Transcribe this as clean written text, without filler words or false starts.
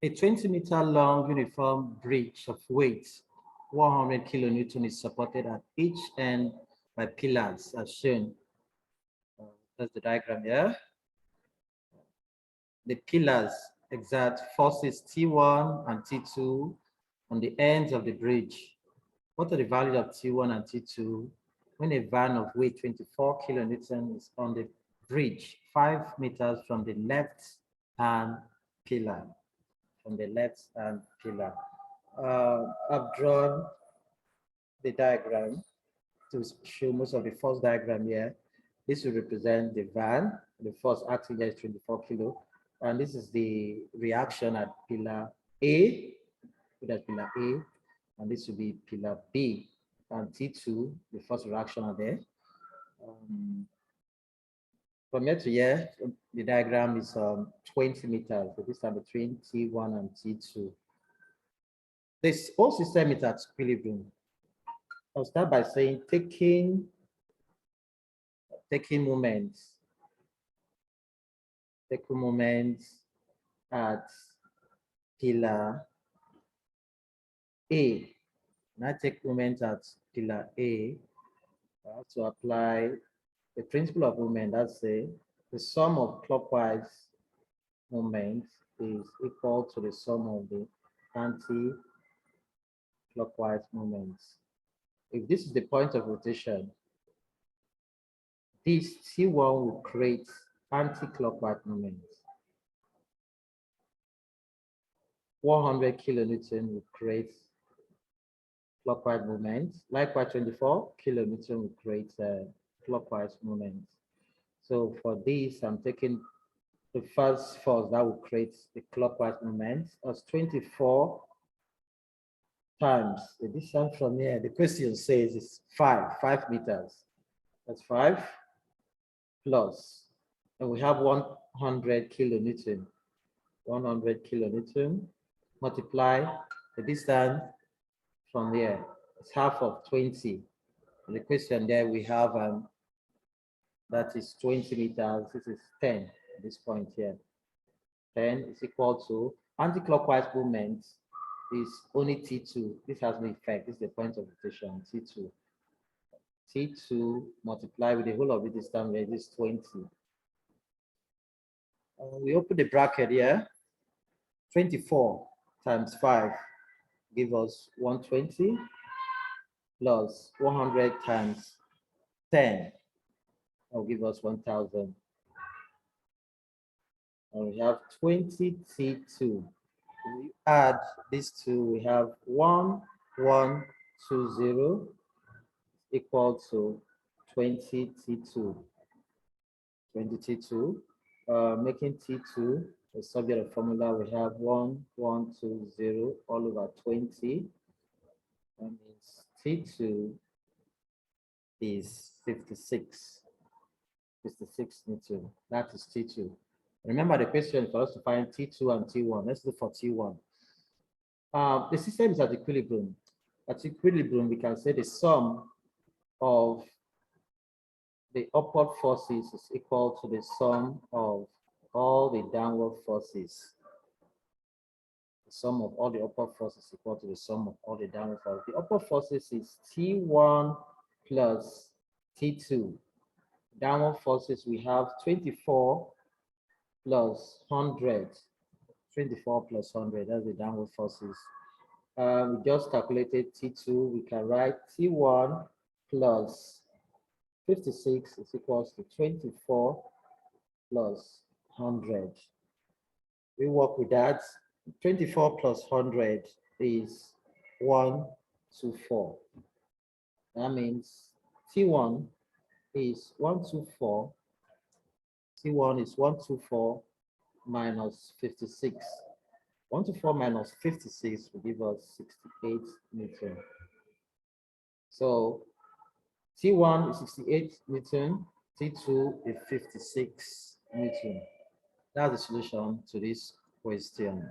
A 20-meter long uniform bridge of weight 100 kilonewton is supported at each end by pillars as shown. That's the diagram here. The pillars exert forces T1 and T2 on the ends of the bridge. What are the values of T1 and T2 when a van of weight 24 kilonewton is on the bridge 5 meters from the left hand pillar? From the left hand pillar. I've drawn the diagram to show most of the first diagram here. This will represent the van. The first axis here is 24 kilo. And this is the reaction at pillar A. That's pillar A. And this will be pillar B. And T2, the first reaction are there. From here to here, the diagram is 20 meters. So this time between T1 and T2. This whole system is at equilibrium. I'll start by saying taking moments. Taking moments at pillar A. When I take moments at pillar A, I have to apply the principle of moment. That's the sum of clockwise moments is equal to the sum of the anti-clockwise moments. If this is the point of rotation, this T1 will create anti-clockwise moments. 100 kilonewton will create clockwise moments. Likewise, 24 kilonewton will create clockwise moments. So for this, I'm taking the first force that will create the clockwise moments as 24 times the distance from here. The question says is 5 meters. That's 5 plus, and we have 100 kilonewton. 100 kilonewton multiply the distance from there. It's half of 20. In the question there we have that is 20 meters. This is 10 at this point here. 10 is equal to anti-clockwise movement is only T2. This has no effect. This is the point of rotation, T2. T2 multiplied with the whole of the distance where it is 20. We open the bracket here. 24 times 5 give us 120 plus 100 times 10 will give us 1000. And we have 20 T2. We add these two, we have 1120 equal to 20 T2. 20 T2, making T2 the subject of formula, we have 1120 all over 20. That means T2 is 56 Newton. That is T2. Remember the question for us to find T2 and T1. Let's look for T1. The system is at equilibrium. At equilibrium, we can say the sum of the upward forces is equal to the sum of all the downward forces. The sum of all the upward forces is equal to the sum of all the downward forces. The upward forces is T1 plus T2. Downward forces, we have 24 plus 100. 24 plus 100, that's the downward forces. We just calculated T2. We can write T1 plus 56 is equals to 24 plus 100. We work with that. 24 plus 100 is 124. That means T1 is 124. T1 is 124 minus 56. 124 minus 56 will give us 68 Newton. So T1 is 68 Newton, T2 is 56 Newton. That's the solution to this question.